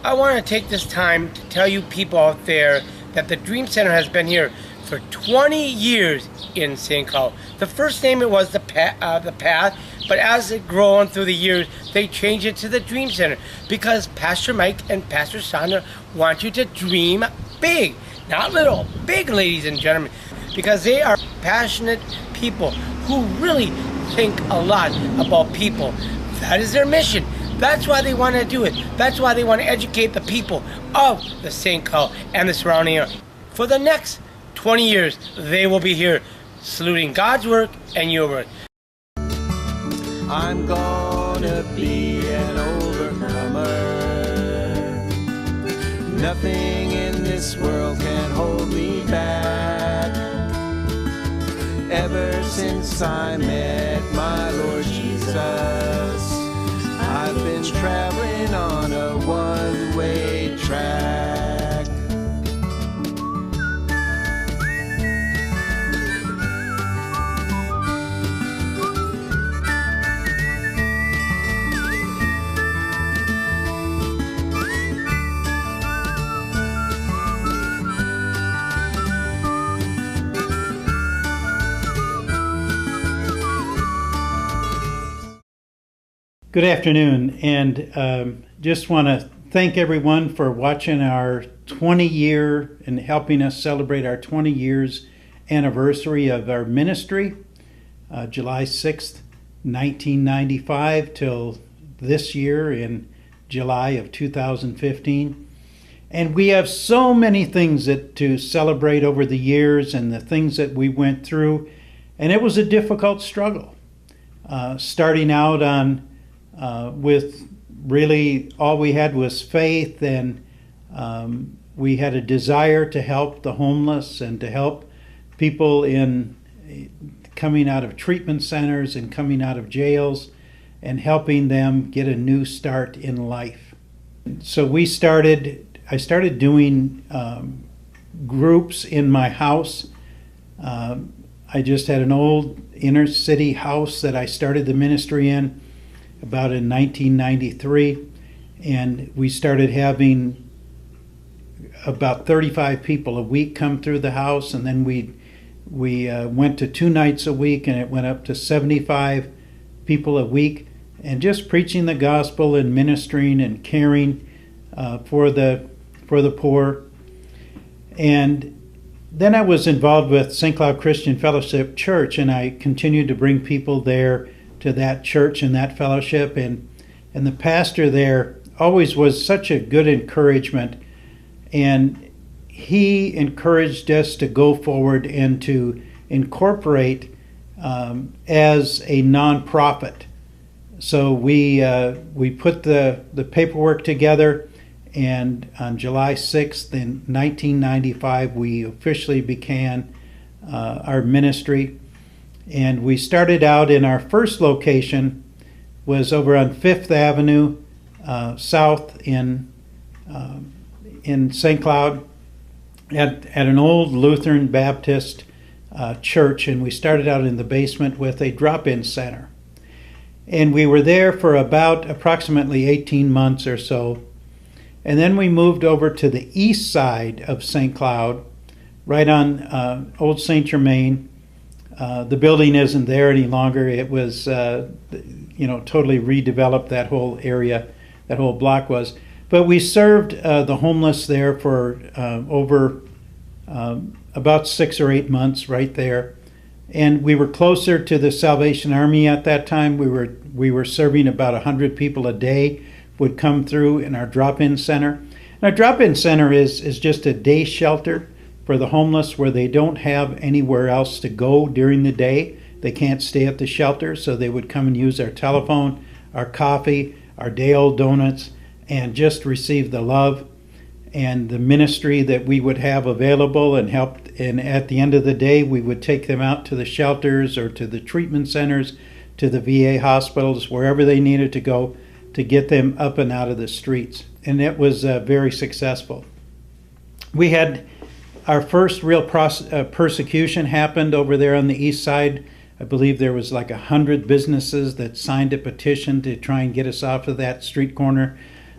I want to take this time to tell you people out there that the Dream Center has been here for 20 years in St. Cloud. The first name it was the Path, but as it grown through the years, they changed it to the Dream Center because Pastor Mike and Pastor Sandra want you to dream big, not little, big, ladies and gentlemen, because they are passionate people who really think a lot about people. That is their mission. That's why they want to do it. That's why they want to educate the people of the St. Cloud and the surrounding area. For the next 20 years, they will be here saluting God's work and your work. I'm gonna be an overcomer. Nothing in this world can hold me back. Ever since I met my Lord Jesus, I've been traveling on a one-way track. Good afternoon, and just want to thank everyone for watching our 20-year and helping us celebrate our 20 years anniversary of our ministry, July 6th, 1995 till this year in July of 2015. And we have so many things to celebrate over the years and the things that we went through, and it was a difficult struggle. Starting out on with really all we had was faith, and we had a desire to help the homeless and to help people in coming out of treatment centers and coming out of jails and helping them get a new start in life. So I started doing groups in my house. I just had an old inner city house that I started the ministry in about in 1993, and we started having about 35 people a week come through the house, and then we went to 2 nights a week, and it went up to 75 people a week, and just preaching the gospel and ministering and caring for the poor. And then I was involved with St. Cloud Christian Fellowship Church, and I continued to bring people there to that church and that fellowship, and the pastor there always was such a good encouragement, and he encouraged us to go forward and to incorporate as a nonprofit. So we put the paperwork together, and on July 6th in 1995 we officially began our ministry. And we started out in our first location was over on 5th Avenue South in St. Cloud at an old Lutheran Baptist church, and we started out in the basement with a drop-in center. And we were there for about approximately 18 months or so. And then we moved over to the east side of St. Cloud, right on Old St. Germain. The building isn't there any longer. It was, totally redeveloped, that whole area, that whole block was. But we served the homeless there for over about 6 or 8 months right there. And we were closer to the Salvation Army at that time. We were serving about 100 people a day would come through in our drop-in center. And our drop-in center is just a day shelter for the homeless where they don't have anywhere else to go during the day. They can't stay at the shelter, so they would come and use our telephone, our coffee, our day-old donuts, and just receive the love and the ministry that we would have available and help. And at the end of the day, we would take them out to the shelters or to the treatment centers, to the VA hospitals, wherever they needed to go to get them up and out of the streets. And it was very successful. We had our first real persecution happened over there on the east side. I believe there was like 100 businesses that signed a petition to try and get us off of that street corner.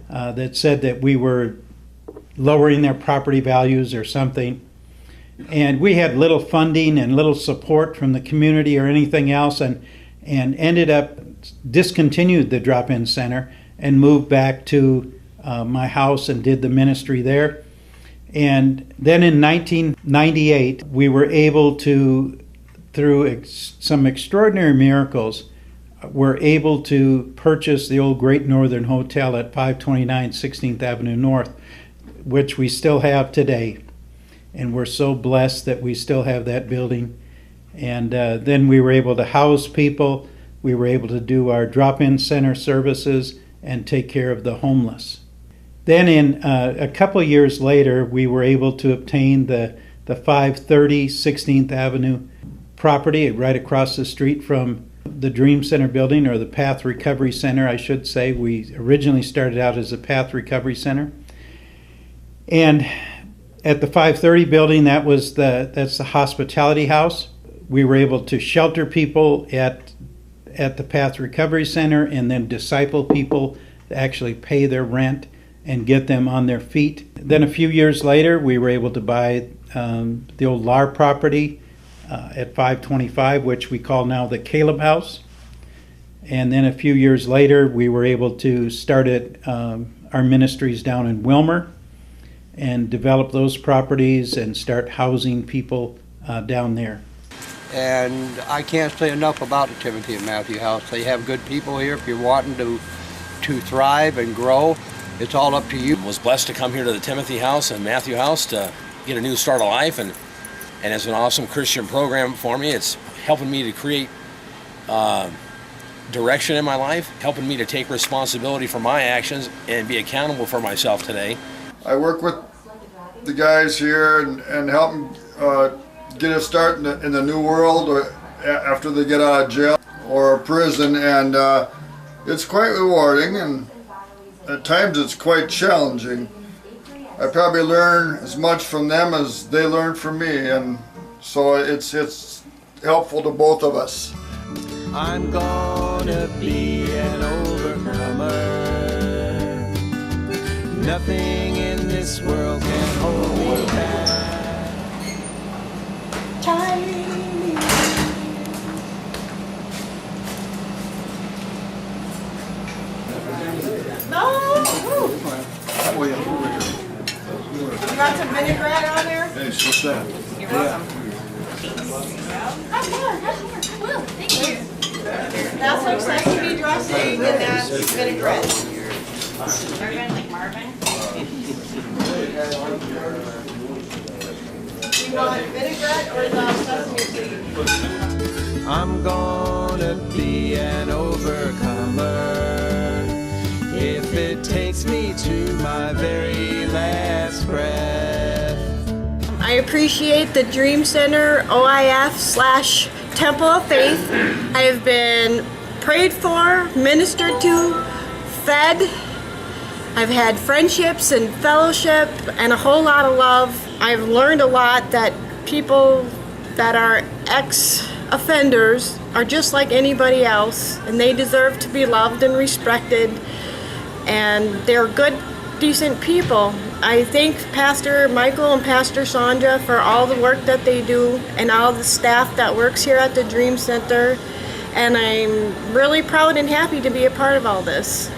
that said that we were lowering their property values or something. And we had little funding and little support from the community or anything else, and ended up discontinued the drop-in center and moved back to my house and did the ministry there. And then in 1998, we were able to, through some extraordinary miracles, were able to purchase the old Great Northern Hotel at 529 16th Avenue North, which we still have today. And we're so blessed that we still have that building. And then we were able to house people. We were able to do our drop-in center services and take care of the homeless. Then in a couple of years later, we were able to obtain the 530 16th Avenue property right across the street from the Dream Center building, or the Path Recovery Center, I should say. We originally started out as a Path Recovery Center. And at the 530 building, that's the hospitality house. We were able to shelter people at the Path Recovery Center and then disciple people to actually pay their rent and get them on their feet. Then a few years later, we were able to buy the old LAR property at 525, which we call now the Caleb House. And then a few years later, we were able to start our ministries down in Wilmer and develop those properties and start housing people down there. And I can't say enough about the Timothy and Matthew House. They have good people here. If you're wanting to thrive and grow, it's all up to you. I was blessed to come here to the Timothy House and Matthew House to get a new start of life, and it's an awesome Christian program for me. It's helping me to create direction in my life, helping me to take responsibility for my actions and be accountable for myself today. I work with the guys here and help them get a start in the new world after they get out of jail or prison, and it's quite rewarding, and at times it's quite challenging. I probably learn as much from them as they learn from me, and so it's helpful to both of us. I'm gonna be an overcomer. Nothing in this world can hold me back. You got some vinaigrette on there? Hey, what's that? You're welcome. Have more. I will. Thank you. That's like sesame dressing and that's vinaigrette. Everybody like Marvin? You want vinaigrette or the sesame seed? I'm gonna be an overcomer. If it takes me to my very last breath. I appreciate the Dream Center OIF/Temple of Faith. I have been prayed for, ministered to, fed. I've had friendships and fellowship and a whole lot of love. I've learned a lot that people that are ex-offenders are just like anybody else, and they deserve to be loved and respected, and they're good, decent people. I thank Pastor Michael and Pastor Sandra for all the work that they do and all the staff that works here at the Dream Center, and I'm really proud and happy to be a part of all this.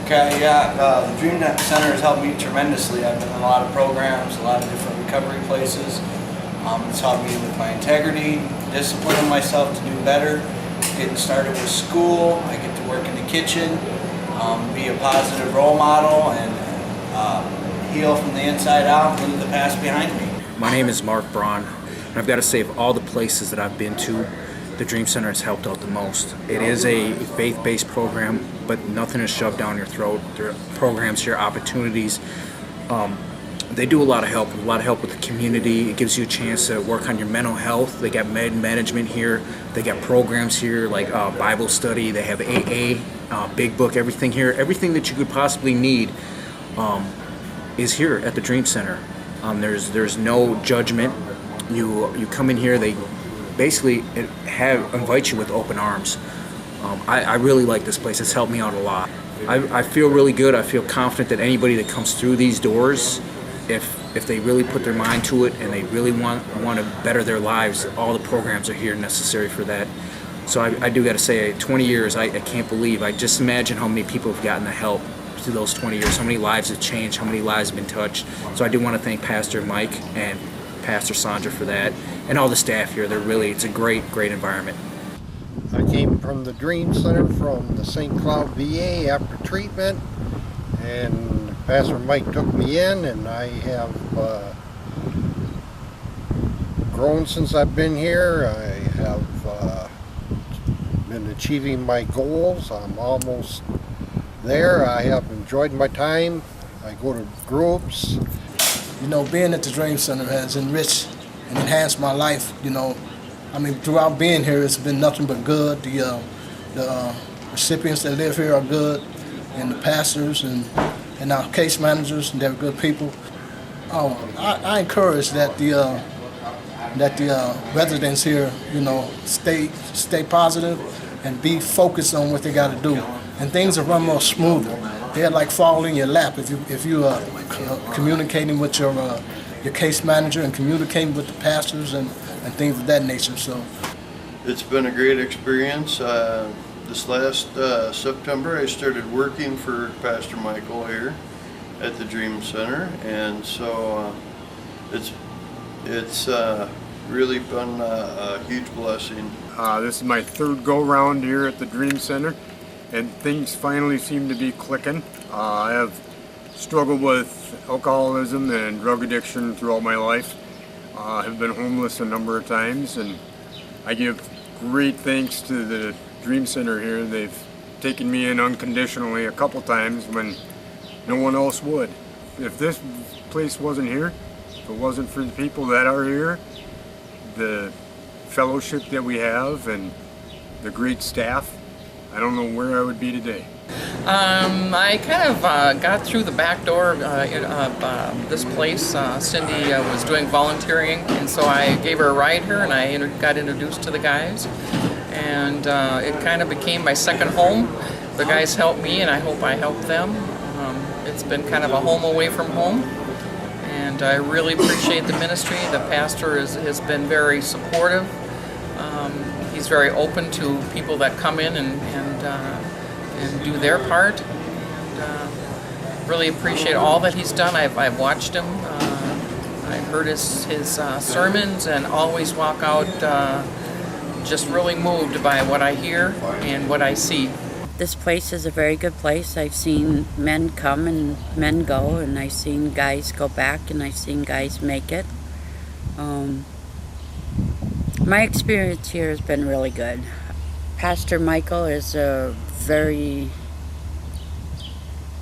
Okay, yeah, the Dream Center has helped me tremendously. I've been in a lot of programs, a lot of different recovery places. It's helped me with my integrity, disciplining myself to do better, getting started with school. I get to work in the kitchen, be a positive role model, and heal from the inside out, leave the past behind me. My name is Mark Braun, and I've got to say, of all the places that I've been to, the Dream Center has helped out the most. It is a faith-based program, but nothing is shoved down your throat. There are programs here, opportunities. They do a lot of help with the community. It gives you a chance to work on your mental health. They got management here. They got programs here like Bible study. They have AA, Big Book, everything here. Everything that you could possibly need is here at the Dream Center. There's no judgment. You come in here, they basically invite you with open arms. I really like this place. It's helped me out a lot. I feel really good. I feel confident that anybody that comes through these doors, if they really put their mind to it and they really want to better their lives, all the programs are here necessary for that. So I do got to say, 20 years, I can't believe. I just imagine how many people have gotten the help through those 20 years, how many lives have changed, how many lives have been touched. So I do want to thank Pastor Mike and Pastor Sandra for that, and all the staff here. It's a great environment. I came from the Dream Center from the St. Cloud VA after treatment, and Pastor Mike took me in, and I have grown since I've been here. I have been achieving my goals. I'm almost there. I have enjoyed my time. I go to groups. You know, being at the Dream Center has enriched and enhanced my life. You know, I mean, throughout being here, it's been nothing but good. The recipients that live here are good, and the pastors and our case managers, they're good people. I encourage that the residents here, you know, stay positive and be focused on what they got to do, and things will run more smoother. They'll like fall in your lap if you are communicating with your case manager and communicating with the pastors and things of that nature. So it's been a great experience. This last September, I started working for Pastor Michael here at the Dream Center, and so it's really been a huge blessing. This is my third go-round here at the Dream Center, and things finally seem to be clicking. I have struggled with alcoholism and drug addiction throughout my life. I've been homeless a number of times, and I give great thanks to the Dream Center here. They've taken me in unconditionally a couple times when no one else would. If this place wasn't here, if it wasn't for the people that are here, the fellowship that we have and the great staff, I don't know where I would be today. I kind of got through the back door of this place. Cindy was doing volunteering, and so I gave her a ride here, and I got introduced to the guys, and it kind of became my second home. The guys helped me, and I hope I helped them. It's been kind of a home away from home, and I really appreciate the ministry. The pastor has been very supportive. He's very open to people that come in and do their part. And, really appreciate all that he's done. I've watched him. I've heard his sermons, and always walk out just really moved by what I hear and what I see. This place is a very good place. I've seen men come and men go, and I've seen guys go back, and I've seen guys make it. My experience here has been really good. Pastor Michael is a very,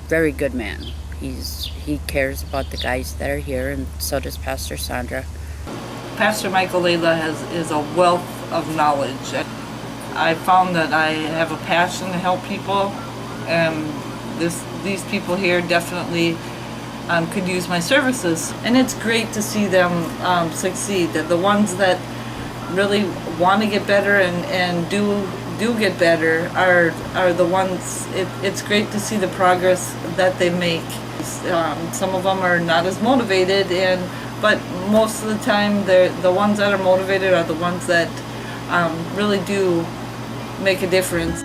very good man. He cares about the guys that are here, and so does Pastor Sandra. Pastor Michael Layla is a wealth of knowledge. I found that I have a passion to help people, and these people here definitely could use my services. And it's great to see them succeed. The ones that really want to get better and do get better are the ones. It's great to see the progress that they make. Some of them are not as motivated, but most of the time the ones that are motivated are the ones that really do make a difference.